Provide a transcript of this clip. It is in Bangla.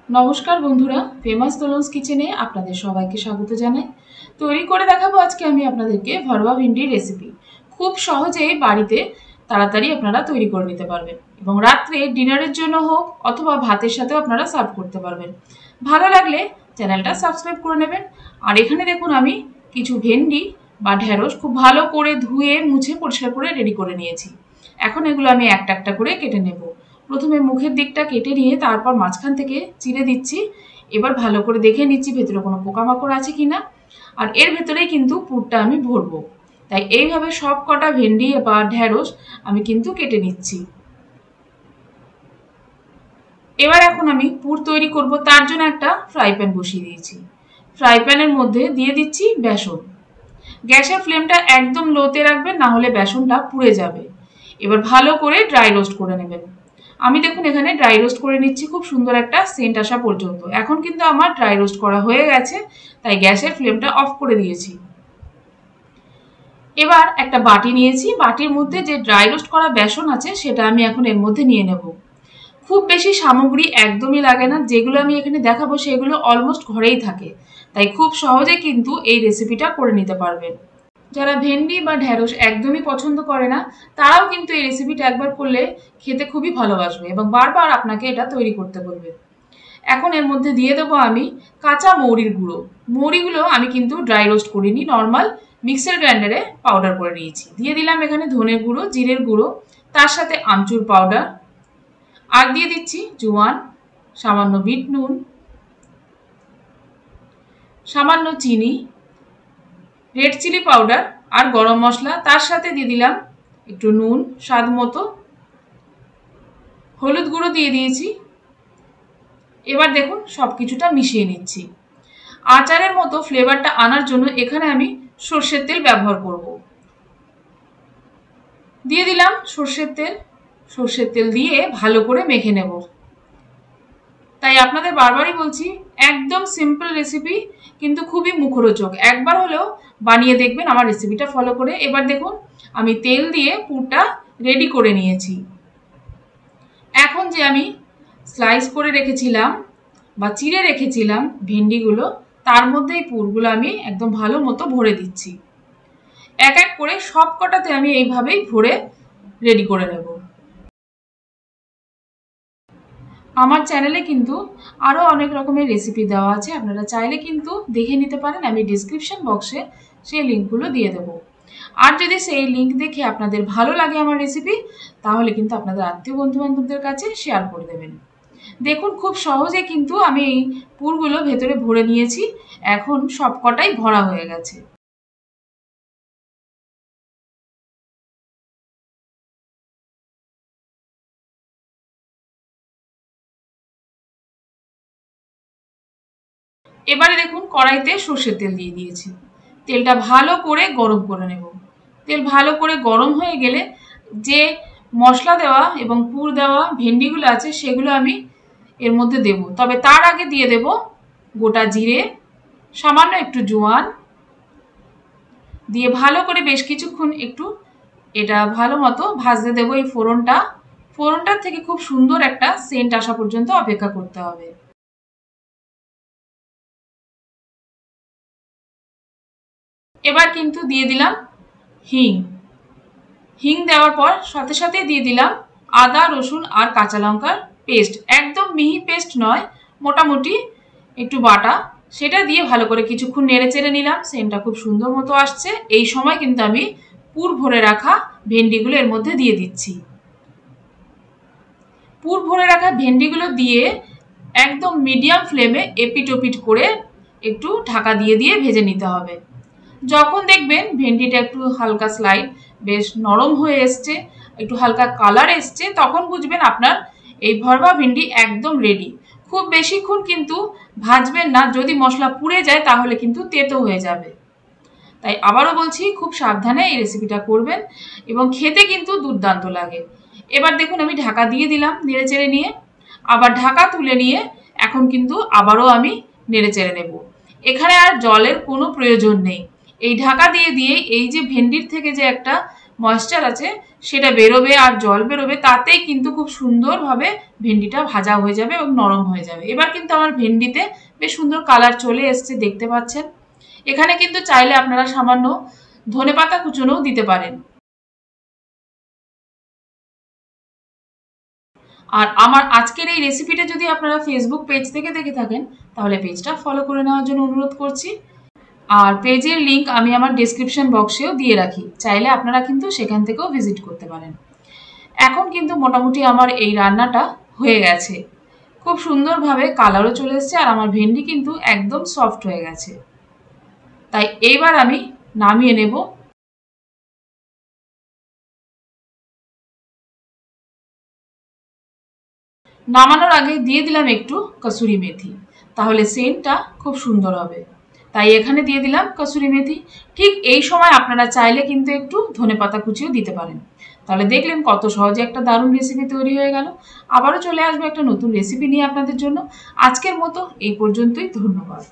নমস্কার বন্ধুরা, ফেমাস দোলনস কিচেনে আপনাদের সবাইকে স্বাগত জানাই। তৈরি করে দেখাবো আজকে আমি আপনাদেরকে ভরোয়া ভিন্ডির রেসিপি। খুব সহজেই বাড়িতে তাড়াতাড়ি আপনারা তৈরি করে নিতে পারবেন এবং রাত্রে ডিনারের জন্য হোক অথবা ভাতের সাথেও আপনারা সার্ভ করতে পারবেন। ভালো লাগলে চ্যানেলটা সাবস্ক্রাইব করে নেবেন। আর এখানে দেখুন আমি কিছু ভেন্ডি বা ঢেঁড়স খুব ভালো করে ধুয়ে মুছে পরিষ্কার করে রেডি করে নিয়েছি। এখন এগুলো আমি একটা একটা করে কেটে নেব। প্রথমে মুখের দিকটা কেটে নিয়ে তারপর মাঝখান থেকে চিড়ে দিচ্ছি। এবার ভালো করে দেখে নিচ্ছি ভেতরে কোনো পোকামাকড় আছে কিনা। আর এর ভেতরেই কিন্তু পুরটা আমি ভরবো, তাই এইভাবে সব কটা ভেন্ডি বা ঢেঁড়স আমি কিন্তু কেটে নিচ্ছি। এবার এখন আমি পুর তৈরি করব, তার জন্য একটা ফ্রাই প্যান বসিয়ে দিয়েছি। ফ্রাই প্যানের মধ্যে দিয়ে দিচ্ছি বেসন। গ্যাসের ফ্লেমটা একদম লোতে রাখবেন, না হলে বেসনটা পুড়ে যাবে। এবার ভালো করে ড্রাই রোস্ট করে নেবেন। আমি দেখুন এখানে ড্রাই রোস্ট করে নিচ্ছি খুব সুন্দর একটা সেন্ট আসা পর্যন্ত। এখন কিন্তু আমার ড্রাই রোস্ট করা হয়ে গেছে, তাই গ্যাসের ফ্লেমটা অফ করে দিয়েছি। এবার একটা বাটি নিয়েছি, বাটির মধ্যে যে ড্রাই রোস্ট করা বেসন আছে সেটা আমি এখন এর মধ্যে নিয়ে নেব। খুব বেশি সামগ্রী একদমই লাগে না, যেগুলো আমি এখানে দেখাবো সেগুলো অলমোস্ট ঘরেই থাকে, তাই খুব সহজে কিন্তু এই রেসিপিটা করে নিতে পারবেন। যারা ভেন্ডি বা ঢেঁড়স একদমই পছন্দ করে না তারাও কিন্তু এই রেসিপিটা একবার করলে খেতে খুবই ভালোবাসবে এবং বারবার আপনাকে এটা তৈরি করতে বলবে। এখন এর মধ্যে দিয়ে দেবো আমি কাঁচা মৌরির গুঁড়ো। মৌরিগুলো আমি কিন্তু ড্রাই রোস্ট করিনি, নর্মাল মিক্সার গ্রাইন্ডারে পাউডার করে নিয়েছি। দিয়ে দিলাম এখানে ধনের গুঁড়ো, জিরের গুঁড়ো, তার সাথে আমচুর পাউডার, আর দিয়ে দিচ্ছি জোয়ান, সামান্য বিট নুন, সামান্য চিনি, রেড চিলি পাউডার আর গরম মশলা, তার সাথে দিয়ে দিলাম একটু নুন স্বাদ মতো, হলুদ গুঁড়ো দিয়ে দিয়েছি। এবার দেখুন সব কিছুটা মিশিয়ে নিচ্ছি। আচারের মতো ফ্লেভারটা আনার জন্য এখানে আমি সর্ষের তেল ব্যবহার করব। দিয়ে দিলাম সর্ষের তেল। সর্ষের তেল দিয়ে ভালো করে মেখে নেব। তাই আপনাদের বারবারই বলছি, একদম সিম্পল রেসিপি কিন্তু খুবই মুখরোচক। একবার হলেও বানিয়ে দেখবেন আমার রেসিপিটা ফলো করে। এবার দেখুন আমি তেল দিয়ে পুরটা রেডি করে নিয়েছি। এখন যে আমি স্লাইস করে রেখেছিলাম বা চিড়ে রেখেছিলাম ভেন্ডিগুলো, তার মধ্যে এই পুরগুলো আমি একদম ভালো মতো ভরে দিচ্ছি। এক এক করে সব কটাতে আমি এইভাবেই ভরে রেডি করে নেব। আমার চ্যানেলে কিন্তু আরও অনেক রকমের রেসিপি দেওয়া আছে, আপনারা চাইলে কিন্তু দেখে নিতে পারেন। আমি ডিসক্রিপশন বক্সে সেই লিঙ্কগুলো দিয়ে দেবো। আর যদি সেই লিঙ্ক দেখে আপনাদের ভালো লাগে আমার রেসিপি, তাহলে কিন্তু আপনাদের আত্মীয় বন্ধুবান্ধবদের কাছে শেয়ার করে দেবেন। দেখুন খুব সহজে কিন্তু আমি এই পুরগুলো ভেতরে ভরে নিয়েছি। এখন সব কটাই ভরা হয়ে গেছে। এবারে দেখুন কড়াইতে সর্ষের তেল দিয়ে দিয়েছি। তেলটা ভালো করে গরম করে নেব। তেল ভালো করে গরম হয়ে গেলে যে মশলা দেওয়া এবং পুর দেওয়া ভেন্ডিগুলো আছে সেগুলো আমি এর মধ্যে দেব। তবে তার আগে দিয়ে দেব গোটা জিরে, সামান্য একটু জোয়ান দিয়ে ভালো করে বেশ কিছুক্ষণ একটু এটা ভালো মতো ভাজতে দেবো। এই ফোড়নটার থেকে খুব সুন্দর একটা সেন্ট আসা পর্যন্ত অপেক্ষা করতে হবে। এবার কিন্তু দিয়ে দিলাম হিং। হিং দেওয়ার পর সাথে সাথে দিয়ে দিলাম আদা রসুন আর কাঁচা লঙ্কার পেস্ট। একদম মিহি পেস্ট নয়, মোটামুটি একটু বাটা। সেটা দিয়ে ভালো করে কিছুক্ষণ নেড়ে চেড়ে নিলাম। সেন্টটা খুব সুন্দর মতো আসছে। এই সময় কিন্তু আমি পুর ভরে রাখা ভেন্ডিগুলো এর মধ্যে দিয়ে দিচ্ছি। পুর ভরে রাখা ভেন্ডিগুলো দিয়ে একদম মিডিয়াম ফ্লেমে এপিট ওপিট করে একটু ঢাকা দিয়ে দিয়ে ভেজে নিতে হবে। যখন দেখবেন ভেন্ডিটা একটু হালকা স্লাইড বেশ নরম হয়ে এসছে, একটু হালকা কালার এসছে, তখন বুঝবেন আপনার এই ভরবা ভেন্ডি একদম রেডি। খুব বেশিক্ষণ কিন্তু ভাজবেন না, যদি মশলা পুড়ে যায় তাহলে কিন্তু তেতো হয়ে যাবে। তাই আবারও বলছি, খুব সাবধানে এই রেসিপিটা করবেন এবং খেতে কিন্তু দুর্দান্ত লাগে। এবার দেখুন আমি ঢাকা দিয়ে দিলাম নেড়ে চেড়ে নিয়ে। আবার ঢাকা তুলে নিয়ে এখন কিন্তু আবারও আমি নেড়ে চেড়ে নেব। এখানে আর জলের কোনো প্রয়োজন নেই। এই ঢাকা দিয়ে দিয়ে এই যে ভেন্ডির থেকে যে একটা ময়েশ্চার আছে সেটা বেরোবে আর জল বেরোবে, তাতেই কিন্তু খুব সুন্দরভাবে ভেন্ডিটা ভাজা হয়ে যাবে এবং নরম হয়ে যাবে। এবার কিন্তু আমার ভেন্ডিতে বেশ সুন্দর কালার চলে এসছে, দেখতে পাচ্ছেন। এখানে কিন্তু চাইলে আপনারা সামান্য ধনেপাতা কুচোনোও দিতে পারেন। আর আমার আজকের এই রেসিপিটা যদি আপনারা ফেসবুক পেজ থেকে দেখে থাকেন, তাহলে পেজটা ফলো করে নেওয়ার জন্য অনুরোধ করছি। আর পেজের লিংক আমি আমার ডেসক্রিপশন বক্সেও দিয়ে রাখি, চাইলে আপনারা কিন্তু সেখান থেকেও ভিজিট করতে পারেন। এখন কিন্তু মোটামুটি আমার এই রান্নাটা হয়ে গেছে, খুব সুন্দরভাবে কালারও চলে এসছে আর আমার ভেন্ডি কিন্তু একদম সফট হয়ে গেছে। তাই এইবার আমি নামিয়ে নেব। নামানোর আগে দিয়ে দিলাম একটু কসুরি মেথি, তাহলে সেন্টটা খুব সুন্দর হবে। তাই এখানে দিয়ে দিলাম কসুরি মেথি। ঠিক এই সময় আপনারা চাইলে কিন্তু একটু ধনেপাতা কুচিও দিতে পারেন। তাহলে দেখলেন কত সহজে একটা দারুণ রেসিপি তৈরি হয়ে গেল। আবারও চলে আসবো একটা নতুন রেসিপি নিয়ে আপনাদের জন্য। আজকের মতো এই পর্যন্তই, ধন্যবাদ।